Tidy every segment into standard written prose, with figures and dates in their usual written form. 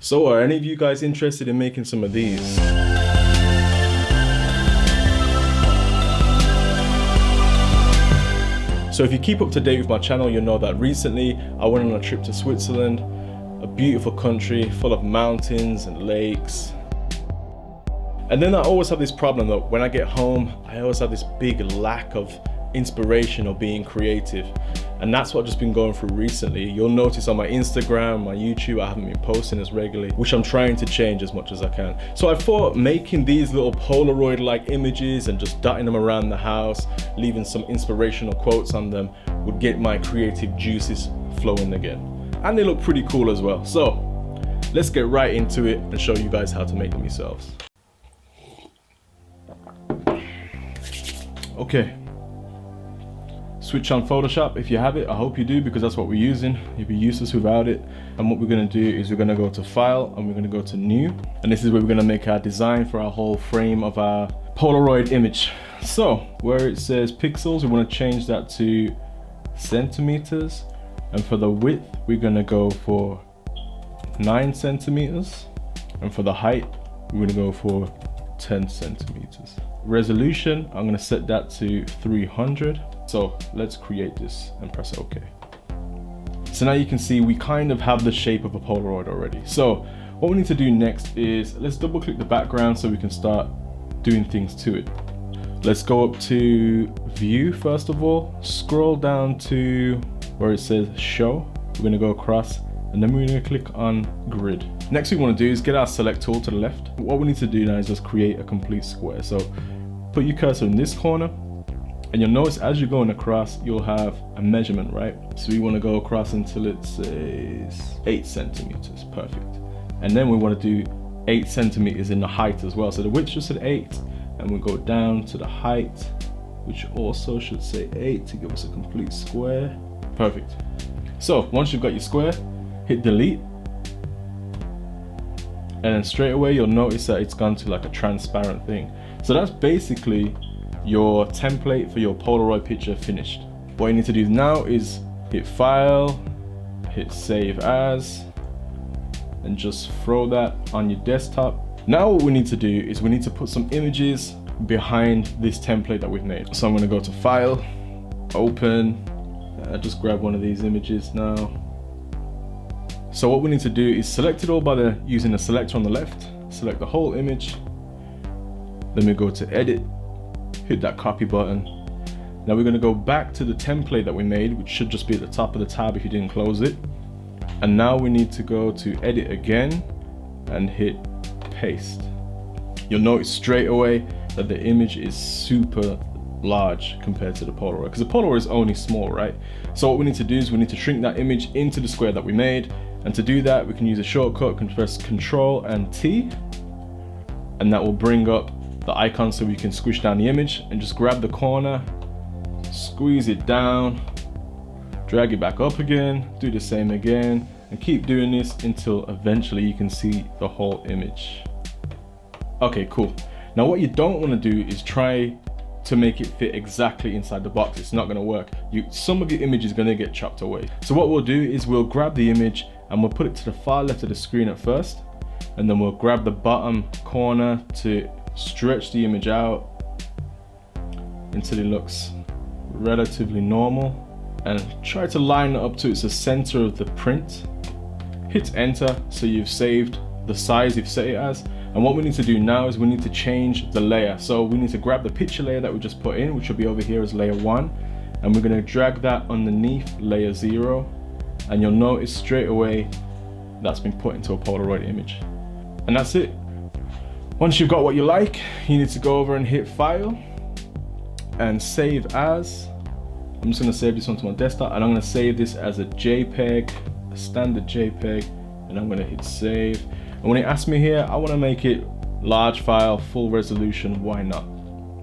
So are any of you guys interested in making some of these? So if you keep up to date with my channel, you'll know that recently I went on a trip to Switzerland, a beautiful country full of mountains and lakes. And then I always have this problem that when I get home, I always have this big lack of inspiration or being creative. And that's what I've just been going through recently. You'll notice on my Instagram, my YouTube, I haven't been posting as regularly, which I'm trying to change as much as I can. So I thought making these little Polaroid-like images and just dotting them around the house, leaving some inspirational quotes on them, would get my creative juices flowing again. And they look pretty cool as well. So let's get right into it and show you guys how to make them yourselves. Okay. Switch on Photoshop if you have it. I hope you do, because that's what we're using. You'd be useless without it. And what we're going to do is we're going to go to File and we're going to go to New. And this is where we're going to make our design for our whole frame of our Polaroid image. So where it says pixels, we want to change that to centimeters. And for the width, we're going to go for 9 centimeters. And for the height, we're going to go for 10 centimeters. Resolution, I'm going to set that to 300. So let's create this and press OK. So now you can see we kind of have the shape of a Polaroid already. So what we need to do next is let's double click the background so we can start doing things to it. Let's go up to View first of all, scroll down to where it says Show. We're going to go across and then we're going to click on Grid. Next thing we want to do is get our select tool to the left. What we need to do now is just create a complete square. So put your cursor in this corner. And you'll notice as you're going across, you'll have a measurement, right? So we want to go across until it says 8 centimeters, perfect. And then we want to do 8 centimeters in the height as well. So the width should say 8, and we'll go down to the height, which also should say 8 to give us a complete square. Perfect. So once you've got your square, hit delete. And then straight away, you'll notice that it's gone to like a transparent thing. So that's basically your template for your Polaroid picture finished. What you need to do now is hit File, hit Save As, and just throw that on your desktop. Now what we need to do is we need to put some images behind this template that we've made. So I'm going to go to File, Open, just grab one of these images now. So what we need to do is select it all by using the selector on the left, select the whole image, then we go to Edit, hit that copy button. Now we're going to go back to the template that we made, which should just be at the top of the tab if you didn't close it. And now we need to go to Edit again and hit Paste. You'll notice straight away that the image is super large compared to the Polaroid, because the Polaroid is only small, right? So what we need to do is we need to shrink that image into the square that we made. And to do that, we can use a shortcut, can press Control and T, and that will bring up the icon so we can squish down the image, and just grab the corner, squeeze it down, drag it back up again, do the same again, and keep doing this until eventually you can see the whole image. Okay, cool. Now what you don't want to do is try to make it fit exactly inside the box. It's not going to work. Some of your image is going to get chopped away. So what we'll do is we'll grab the image and we'll put it to the far left of the screen at first, and then we'll grab the bottom corner to stretch the image out until it looks relatively normal, and try to line it up to the center of the print. Hit enter so you've saved the size you've set it as. And what we need to do now is we need to change the layer. So we need to grab the picture layer that we just put in, which will be over here as layer 1, and we're going to drag that underneath layer 0, and you'll notice straight away that's been put into a Polaroid image. And that's it. Once you've got what you like, you need to go over and hit File and Save As. I'm just going to save this onto my desktop, and I'm going to save this as a JPEG, a standard JPEG, and I'm going to hit Save. And when it asks me here, I want to make it large file, full resolution. Why not?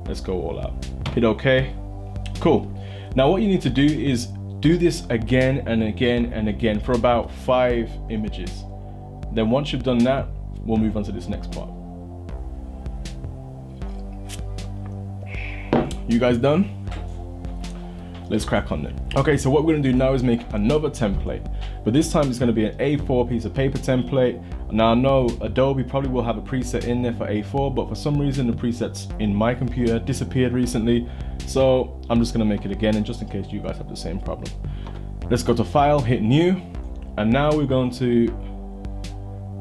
Let's go all out. Hit OK. Cool. Now what you need to do is do this again and again and again for about 5 images. Then once you've done that, we'll move on to this next part. You guys done? Let's crack on then. Okay, so what we're gonna do now is make another template. but this time it's going to be an A4 piece of paper template. Now I know Adobe probably will have a preset in there for A4, but for some reason the presets in my computer disappeared recently, so I'm just going to make it again, and just in case you guys have the same problem. Let's go to File, hit New, and now we're going to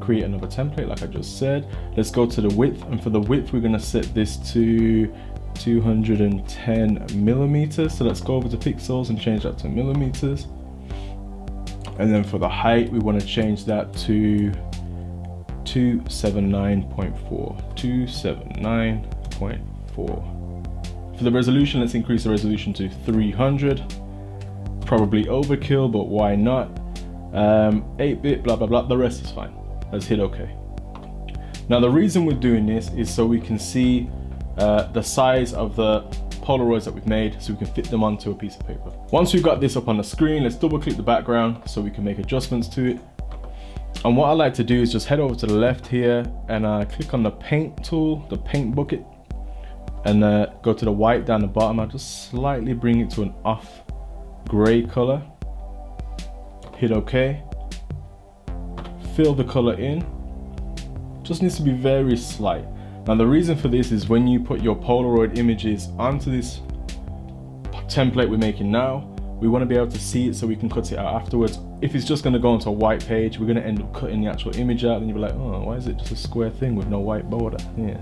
create another template like I just said. Let's go to the width, and for the width we're going to set this to 210 millimeters. So let's go over to pixels and change that to millimeters. And then for the height, we want to change that to 279.4. 279.4. For the resolution, let's increase the resolution to 300. Probably overkill, but why not? 8-bit, blah blah blah. The rest is fine. Let's hit OK. Now the reason we're doing this is so we can see the size of the Polaroids that we've made, so we can fit them onto a piece of paper. Once we've got this up on the screen, let's double click the background so we can make adjustments to it. And what I like to do is just head over to the left here and click on the paint tool, the paint bucket, and go to the white down the bottom. I'll just slightly bring it to an off gray color. Hit OK. Fill the color in. Just needs to be very slight. Now the reason for this is when you put your Polaroid images onto this template we're making now, we want to be able to see it so we can cut it out afterwards. If it's just going to go onto a white page, we're going to end up cutting the actual image out, and you'll be like, oh, why is it just a square thing with no white border? Yeah.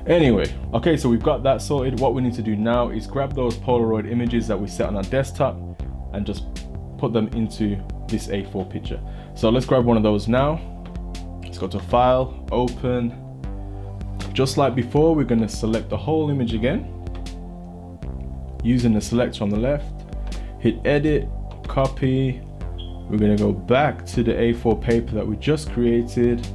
Anyway, okay, so we've got that sorted. What we need to do now is grab those Polaroid images that we set on our desktop and just put them into this A4 picture. So let's grab one of those now. Let's go to File, Open. Just like before, we're going to select the whole image again using the selector on the left. Hit Edit, Copy. We're going to go back to the A4 paper that we just created,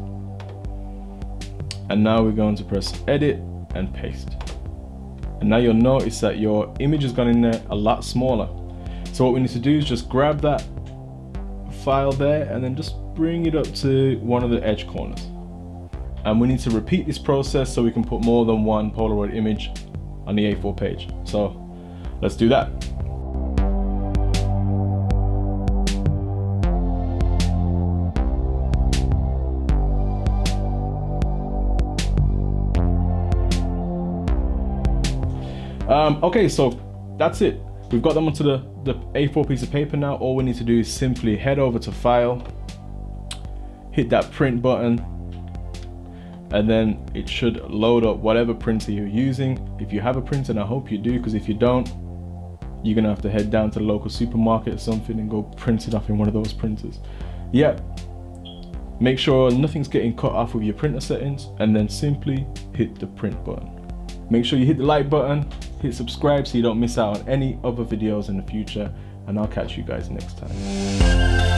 and now we're going to press Edit and Paste. And now you'll notice that your image has gone in there a lot smaller. So what we need to do is just grab that file there and then just bring it up to one of the edge corners. And we need to repeat this process so we can put more than one Polaroid image on the A4 page. So let's do that. Okay, so that's it. We've got them onto the A4 piece of paper now. All we need to do is simply head over to File, hit that print button, and then it should load up whatever printer you're using. If you have a printer, and I hope you do, because if you don't, you're gonna have to head down to the local supermarket or something and go print it off in one of those printers. Yeah, make sure nothing's getting cut off with your printer settings, and then simply hit the print button. Make sure you hit the like button, hit subscribe so you don't miss out on any other videos in the future, and I'll catch you guys next time.